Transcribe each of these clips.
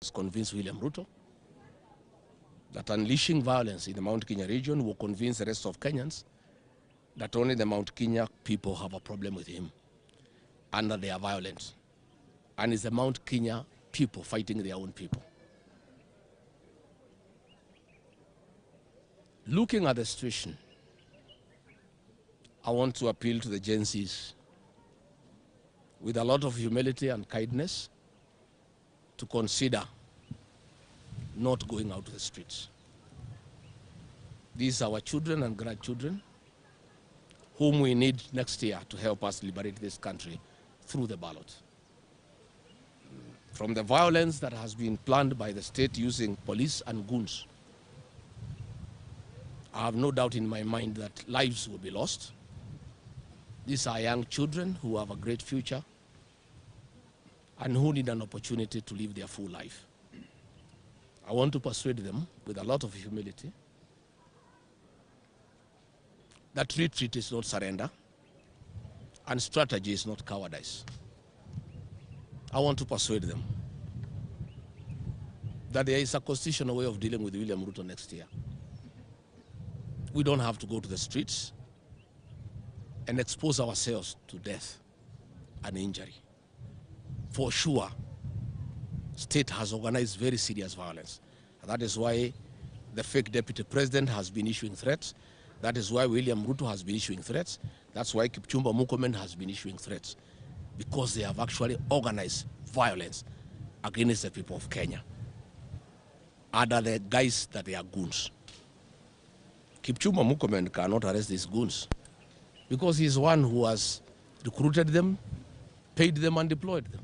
convince William Ruto that unleashing violence in the Mount Kenya region will convince the rest of Kenyans that only the Mount Kenya people have a problem with him and that they are violent. And it's the Mount Kenya people fighting their own people. Looking at the situation, I want to appeal to the GENZs with a lot of humility and kindness to consider not going out to the streets. These are our children and grandchildren whom we need next year to help us liberate this country through the ballot. From the violence that has been planned by the state using police and goons, I have no doubt in my mind that lives will be lost. These are young children who have a great future and who need an opportunity to live their full life. I want to persuade them with a lot of humility that retreat is not surrender and strategy is not cowardice. I want to persuade them that there is a constitutional way of dealing with William Ruto next year. We don't have to go to the streets and expose ourselves to death and injury. For sure, state has organized very serious violence. And that is why the fake deputy president has been issuing threats. That is why William Ruto has been issuing threats. That's why Kipchumba Murkomen has been issuing threats, because they have actually organized violence against the people of Kenya. Other the guys that they are goons. Kipchumba Murkomen cannot arrest these goons because he's one who has recruited them, paid them, and deployed them.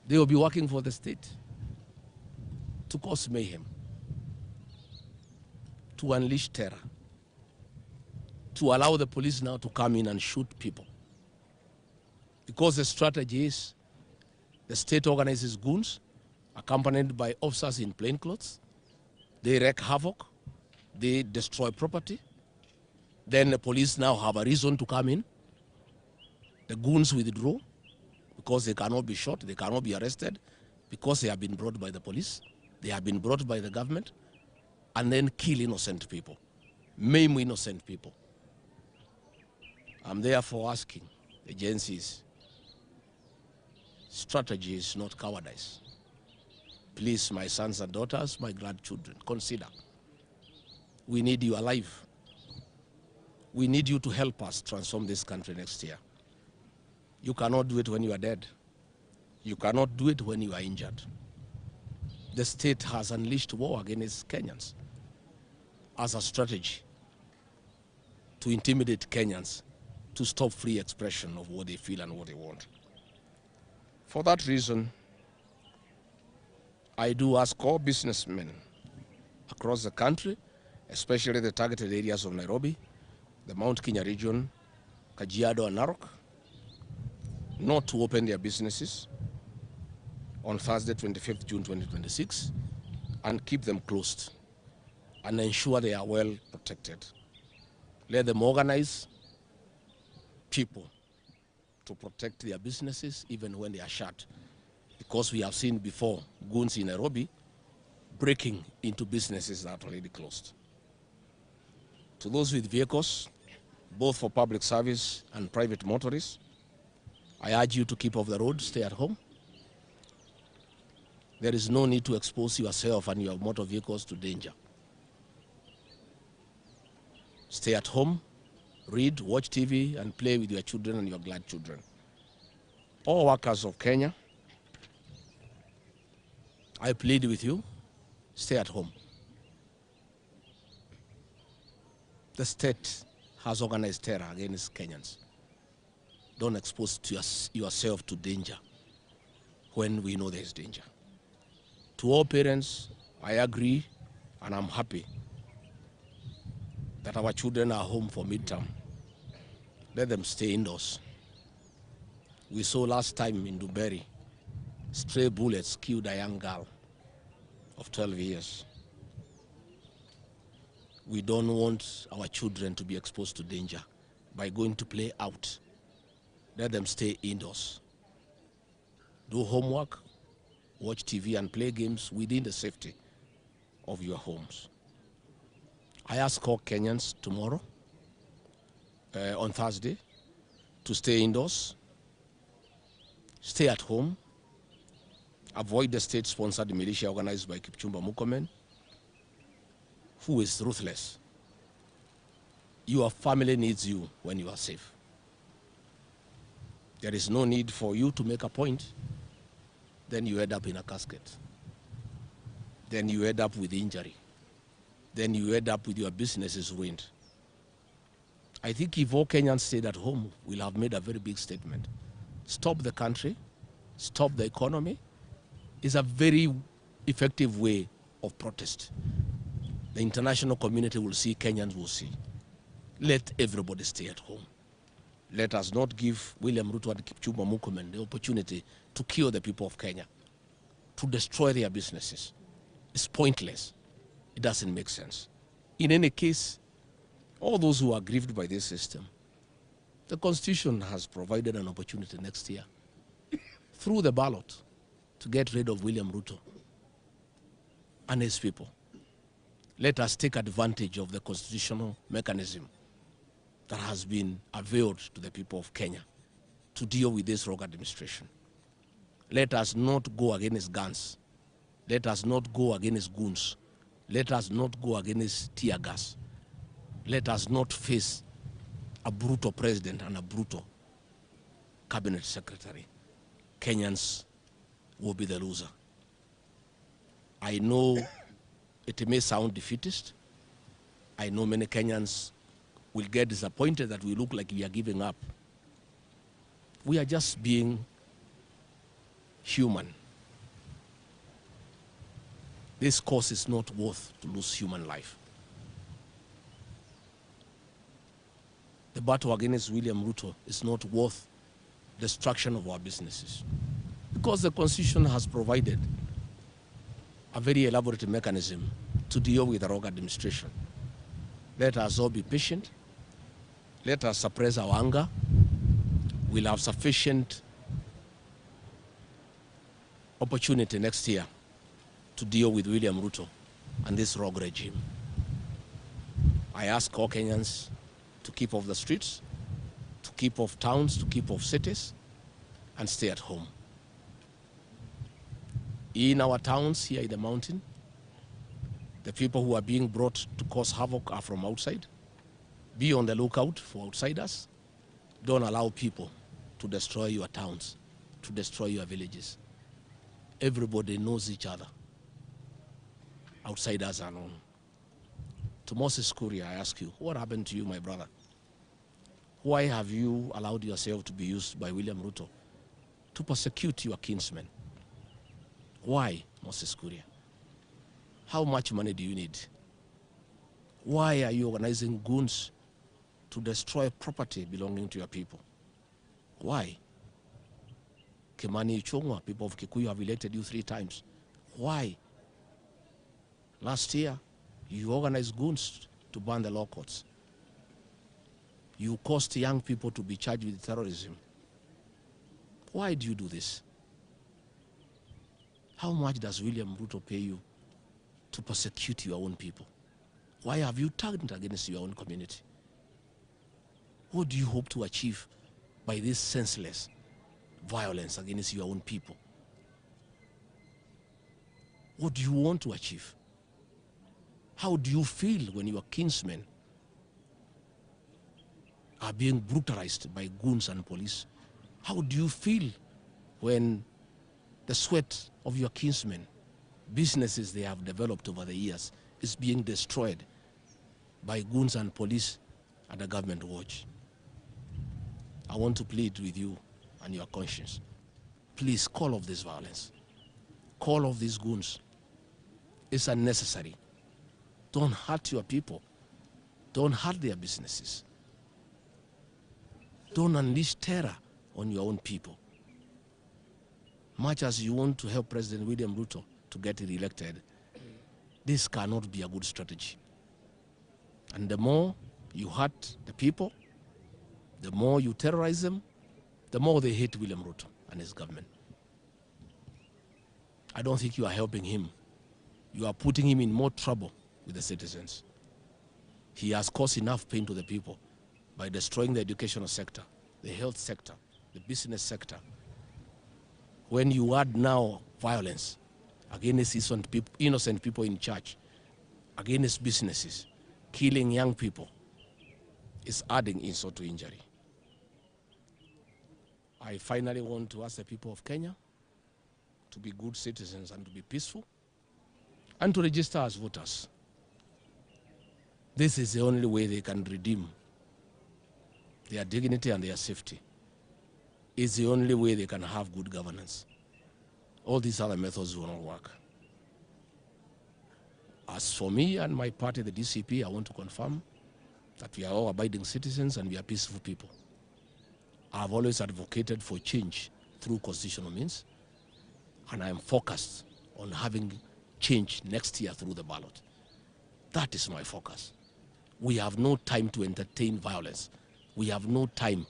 They will be working for the state to cause mayhem, to unleash terror, to allow the police now to come in and shoot people. Because the strategy is the state organizes goons accompanied by officers in plain clothes. They wreak havoc, they destroy property. Then the police now have a reason to come in. The goons withdraw because they cannot be shot, they cannot be arrested, because they have been brought by the police, they have been brought by the government, and then kill innocent people, maim innocent people. I'm therefore asking the GENZs, strategy is not cowardice. Please, my sons and daughters, my grandchildren, consider. We need you alive. We need you to help us transform this country next year. You cannot do it when you are dead. You cannot do it when you are injured. The state has unleashed war against Kenyans as a strategy to intimidate Kenyans to stop free expression of what they feel and what they want. For that reason, I do ask all businessmen across the country, especially the targeted areas of Nairobi, the Mount Kenya region, Kajiado and Narok, not to open their businesses on Thursday, 25th June 2026, and keep them closed and ensure they are well protected. Let them organize people to protect their businesses even when they are shut, because we have seen before goons in Nairobi breaking into businesses that are already closed. To those with vehicles, both for public service and private motorists, I urge you to keep off the road, stay at home. There is no need to expose yourself and your motor vehicles to danger. Stay at home, read, watch TV, and play with your children and your grandchildren. All workers of Kenya, I plead with you, stay at home. The state has organized terror against Kenyans. Don't expose yourself to danger when we know there is danger. To all parents, I agree and I'm happy that our children are home for midterm. Let them stay indoors. We saw last time in Dubai, stray bullets killed a young girl of 12 years. We don't want our children to be exposed to danger by going to play out. Let them stay indoors. Do homework, watch TV and play games within the safety of your homes. I ask all Kenyans tomorrow, on Thursday, to stay indoors, stay at home, avoid the state-sponsored militia organized by Kipchumba Murkomen, who is ruthless. Your family needs you when you are safe. There is no need for you to make a point, then you end up in a casket. Then you end up with injury. Then you end up with your businesses ruined. I think if all Kenyans stayed at home, we'll have made a very big statement. Stop the country, stop the economy, is a very effective way of protest. The international community will see, Kenyans will see. Let everybody stay at home. Let us not give William Ruto and Kipchumba Murkomen the opportunity to kill the people of Kenya, to destroy their businesses. It's pointless. It doesn't make sense. In any case, all those who are aggrieved by this system, the Constitution has provided an opportunity next year through the ballot to get rid of William Ruto and his people. Let us take advantage of the constitutional mechanism that has been availed to the people of Kenya to deal with this rogue administration. Let us not go against guns. Let us not go against goons. Let us not go against tear gas. Let us not face a brutal president and a brutal cabinet secretary. Kenyans will be the loser. I know it may sound defeatist. I know many Kenyans will get disappointed that we look like we are giving up. We are just being human. This cause is not worth to lose human life. The battle against William Ruto is not worth destruction of our businesses, because the Constitution has provided a very elaborate mechanism to deal with the rogue administration. Let us all be patient. Let us suppress our anger. We'll have sufficient opportunity next year to deal with William Ruto and this rogue regime. I ask all Kenyans to keep off the streets, to keep off towns, to keep off cities, and stay at home. In our towns here in the mountain, the people who are being brought to cause havoc are from outside. Be on the lookout for outsiders. Don't allow people to destroy your towns, to destroy your villages. Everybody knows each other. Outsiders are known. To Moses Kuria, I ask you, what happened to you, my brother? Why have you allowed yourself to be used by William Ruto to persecute your kinsmen? Why, Moses Kuria? How much money do you need? Why are you organizing goons to destroy property belonging to your people? Why? Kimani Ichung'wa, people of Kikuyu have elected you 3 times. Why? Last year, you organized goons to burn the law courts. You caused young people to be charged with terrorism. Why do you do this? How much does William Ruto pay you to persecute your own people? Why have you turned against your own community? What do you hope to achieve by this senseless violence against your own people? What do you want to achieve? How do you feel when your kinsmen are being brutalized by goons and police? How do you feel when the sweat of your kinsmen, businesses they have developed over the years, is being destroyed by goons and police at the government watch? I want to plead with you and your conscience. Please call off this violence. Call off these goons. It's unnecessary. Don't hurt your people. Don't hurt their businesses. Don't unleash terror on your own people. Much as you want to help President William Ruto to get re-elected, this cannot be a good strategy. And the more you hurt the people, the more you terrorize them, the more they hate William Ruto and his government. I don't think you are helping him. You are putting him in more trouble with the citizens. He has caused enough pain to the people by destroying the educational sector, the health sector, the business sector. When you add now violence against innocent people in church, against businesses, killing young people, is adding insult to injury. I finally want to ask the people of Kenya to be good citizens and to be peaceful and to register as voters. This is the only way they can redeem their dignity and their safety. It's the only way they can have good governance. All these other methods will not work. As for me and my party, the DCP, I want to confirm that we are all abiding citizens and we are peaceful people. I've always advocated for change through constitutional means, and I am focused on having change next year through the ballot. That is my focus. We have no time to entertain violence. We have no time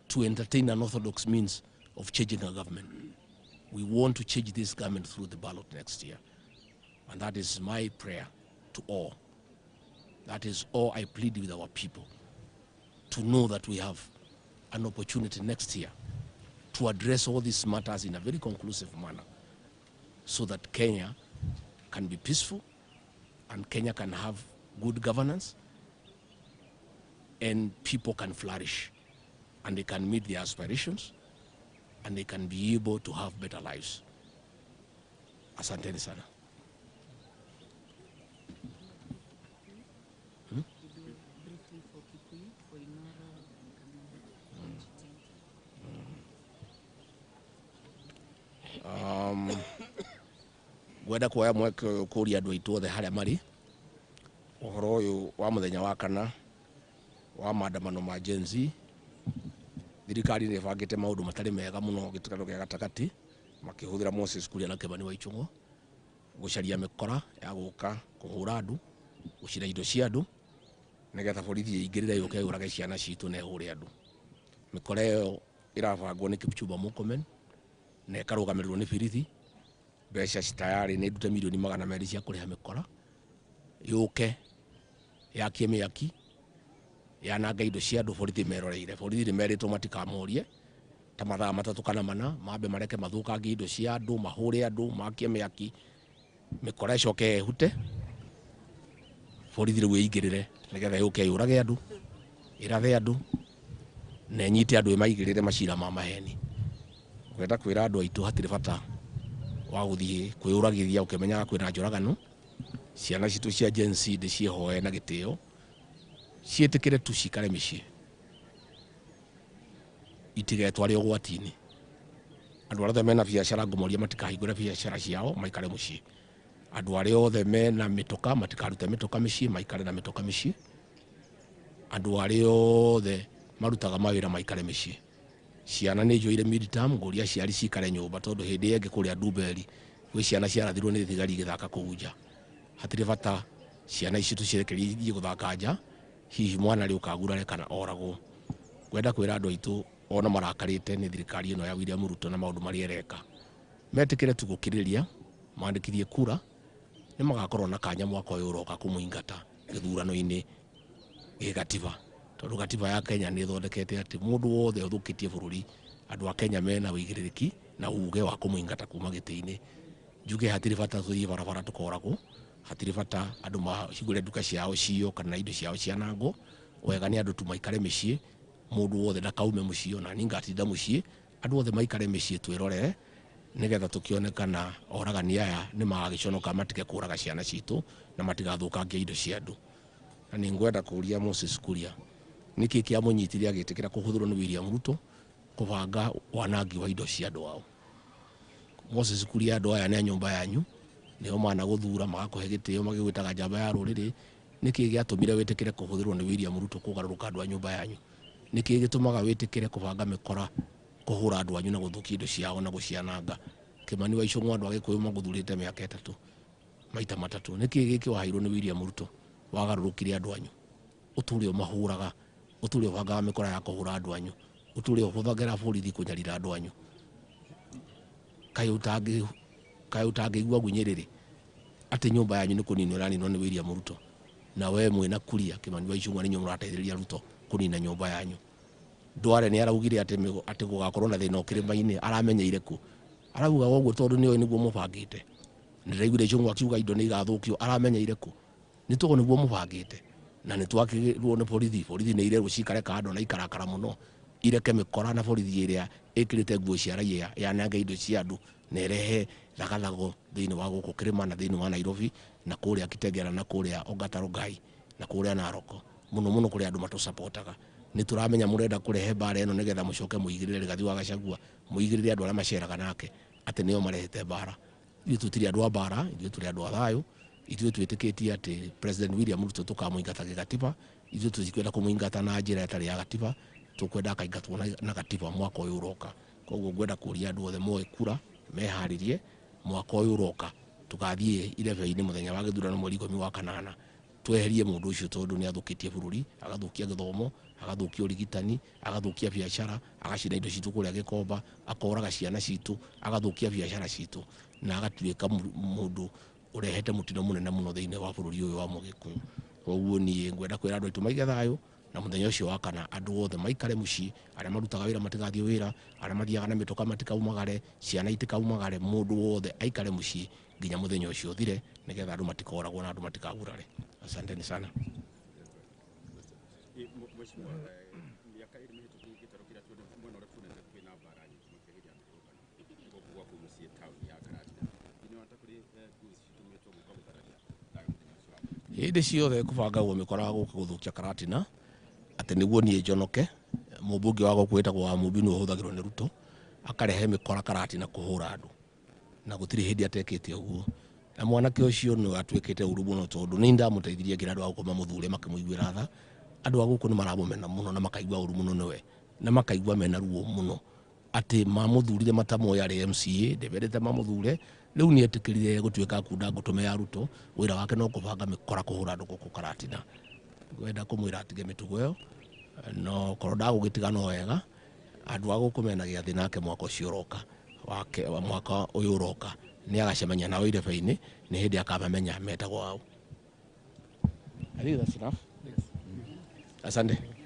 to entertain unorthodox means of changing a government. We want to change this government through the ballot next year. And that is my prayer to all. That is all I plead with our people, to know that we have an opportunity next year to address all these matters in a very conclusive manner so that Kenya can be peaceful and Kenya can have good governance and people can flourish and they can meet their aspirations and they can be able to have better lives. Asanteni sana. Gwenda kuoya mweke kuria andu aitu othe haria mari uhoro uyu wa muthenya wa kana wa maandamano ma GENZ. Thirikari ni bangite maundu matari mega muno gitukano gia gatagati makihuthira Moses Kuria na Kimani wa Ichung'wa gucaria mikora ya guka kuhura andu gucira indo cia andu nigetha borithi ingirire yuke urage ciana citu na ihure andu. Mikora iyo irabangwo ni Kipchumba Murkomen na ikarugamirwo ni borithi. Mbeca citayari ni ndute milioni 200 cia kuriha mikora yuke yakie mĩaki yananga indo cia andu. Borithi meroreire, borithi meritwo matikamorie ta mathaa 3 kana 4 mambe mareke mathukangie indo cia andu, mahure andu, makie mĩaki, mikora icoke ehute. Borithi riu ingirire nigetha yuke yurage andu, irathe andu na enyite andu imaigirire macira ma maheni. Gwenda kwira andu aitu hatire bata wa guthie kwiyuragithia ukimenya kwina njoragano. Ciana citu cia GENZ ndicihoe na gitio cietikire tu cikare micii itigetware ugwati-ini. Andu aria mena biacara ngumoria matikahingure biacara ciao maikare mucii. Andu aria othe mena mitoka matikarute mitoka micii maikare na mitoka micii. Andu aria othe marutaga mawira maikare micii. Ciana ni njoire midterm nguria ciari cikare nyumba tondu hindi yengi kuria Nduberi gwi ciana ciarathirwo ni thigari igithaka kuunja. Hatire bata ciana ici tucirekerie guthaka nja hihi mwana ri ukagurare kana oragwo. Gwenda kwira andu aitu ona marakarite ni thirikari ino ya William Ruto na maundu mari ereka metikire tu gukiriria mandikithie kura ni magakorwo na kanya mwaka uyu uroka kumuingata githurano-ini gigatiba. Tondu gatiba ya Kenya ni thondekete ati mundu wothe uthukitie bururi andu a Kenya mena wigiririki na uge wa kumuingata kuma giti-ini. Njuge hatire bata tuthie barabara tukoragwo, hatire bata andu mahingure nduka ciao cio kana indo ciao cianangwo. Wega ni andu tu maikare micii, mundu wothe ndakaume mucii ona ni ngatinda mucii. Andu othe maikare micii twirorere nigetha tukionekana oragani aya ni magagiconoka matike kuraga ciana citu na matigathukangia indo cia andu. Na ni ngwenda kuria Moses Kuria niki kia munyitire agitikira kuhuthirwo ni William Ruto kubanga wanangi wa indo cia andu ao. Moses Kuria andu aya ni nyumba yanyu nio mana guthura magakuhe gitio magigwitaga njamba ya ruriri. Niki giatumire witikire kuhuthirwo ni William Ruto kugaruruka andu a nyumba yanyu? Niki gitumaga witikire kubanga mikora kuhura andu anyu na guthukia indo ciao na guciananga? Kimani wa Ichung'wa andu agikuyu maguthurite miaka 3 maita 3. Niki giki wahairwo ni William Ruto wagarurukire andu anyu? Uturi mahuraga, uturi banga mikora ya kuhura andu anyu, uturi huthagira borithi kunyarira andu anyu. kaĩ ũtangĩigua gunyĩrĩrĩ atĩ nyũmba yanyu nĩ kũninwo ĩraninwo nĩ William Ruto, na we mwĩna kuria Kimani wa Ichung'wa nĩ nyuo mũrateithĩrĩria Ruto kũnina nyũmba yanyu. Ndware nĩ araugire atĩ gũgakorwo na thĩna kĩrĩma-inĩ, aramenyeire kũ? Arauga ũguo tondũ nĩoĩ nĩguo mũbangĩte. Ndĩraiguire Ichung'wa akiuga indo nĩ igathũkio, aramenyeire kũ? Nĩ tondũ nĩguo mũbangĩte, na nĩ twakĩrwo nĩ borithi nĩ irerwo cikare kando na ikarakara mũno, ireke mĩkora na borithi ĩrĩa ĩkĩrĩte nguo cia raia yanange indo cia andũ na ĩrehe thagathago thĩinĩ wa gũkũ kĩrĩma na thĩinĩ wa Nairobi na kũrĩa Kitengela na kũrĩa Ongata na kũrĩa Naroko, mũno kũrĩa andũ matũsapotaga. Nĩ tũramenya mũrenda kũrehe mbara ĩno nĩgetha mũcoke mũigĩrĩre Rigathi wa Gachagua, mũigĩrĩre andũ arĩa maceraga nake atĩ nĩo marehete mbara. Ithuĩ tũtirĩ andũ a mbara, ithuĩ tũrĩ andũ a thayũ. Ithuĩ twĩtĩkĩtie atĩ President William Ruto tũkamũingata gĩgatiba. Ithuĩ tũtikwenda kũmũingata na njĩra ĩtarĩ ya gatiba, tũkwenda akaingatwo na gatiba mwaka ũyũ ũroka. Koguo ngwenda kũria andũ othe moe kura meharĩrie mwaka ũyũ ũroka tũgathiĩ irebe-inĩ mũthenya wa gĩthurano mweri 10 wa kanana, tweherie mũndũ ũcio tondũ nĩ athũkĩtie bũrũri, agathũkia gĩthomo, agathũkia ũrigitani, agathũkia biacara, agacina indo citũ kũrĩa Gĩkomba, akoraga ciana citũ, agathũkia biacara citũ, na agatuĩka mũndũ ũrehete mũtino mũnene mũno thĩinĩ wa bũrũri ũyũ wa Mũgĩkũyũ. Koguo niĩ ngwenda kwĩra andũ aitũ maige thayũ, na mũthenya ũcio wa kana andũ othe maikare mũciĩ, arĩa marutaga wĩra matigathiĩ wĩra, arĩa mathiaga na mĩtoka matikaumagare, ciana itikaumagare, mũndũ wothe aikare mũciĩ nginya mũthenya ũcio ũthire, nĩgetha andũ matikoragwo na andũ matikagurare. Asanteni sana. Hĩndĩ ciothe kũbangagwo mĩkora gũkũ gũthũkia Karatina, atĩ nĩguo niĩ njonoke, mũmbunge wa gũkũ wĩtagwo wa Mumbi nĩwe ũhũthagĩrwo nĩ Ruto, akarehe mĩkora Karatina kũhũra andũ, na gũtirĩ hĩndĩ atekĩte ũguo. Na mwanake ũcio nĩ atuĩkĩte ũru mũno tondũ nĩ ndamũteithirie nginya andũ a gũkũ mamũthure makĩmũiguĩra tha. Andũ a gũkũ nĩ maramũmena mũno na makaigua ũru mũno nĩwe, na makaigua mena ruo mũno atĩ mamũthurire matamoya arĩ MCA, ndĩmerĩte mamũthure, rĩu nĩ etĩkĩrire gũtuĩka kunda ngũtũme ya Ruto, wĩra wake no kũbanga mĩkora kũhũra andũ gũkũ Karatina. Ngwenda kũmwĩra atige mĩtugo ĩyo, no korwo ndagũgĩtiga no wega, andũ a gũkũ mena gĩathĩ nake mwaka ũcio ũroka, mwaka ũyũ ũroka nĩ agacemania nao irebe-inĩ, nĩ hĩndĩ akamamenya metagwo wao. I think that's enough. Asante.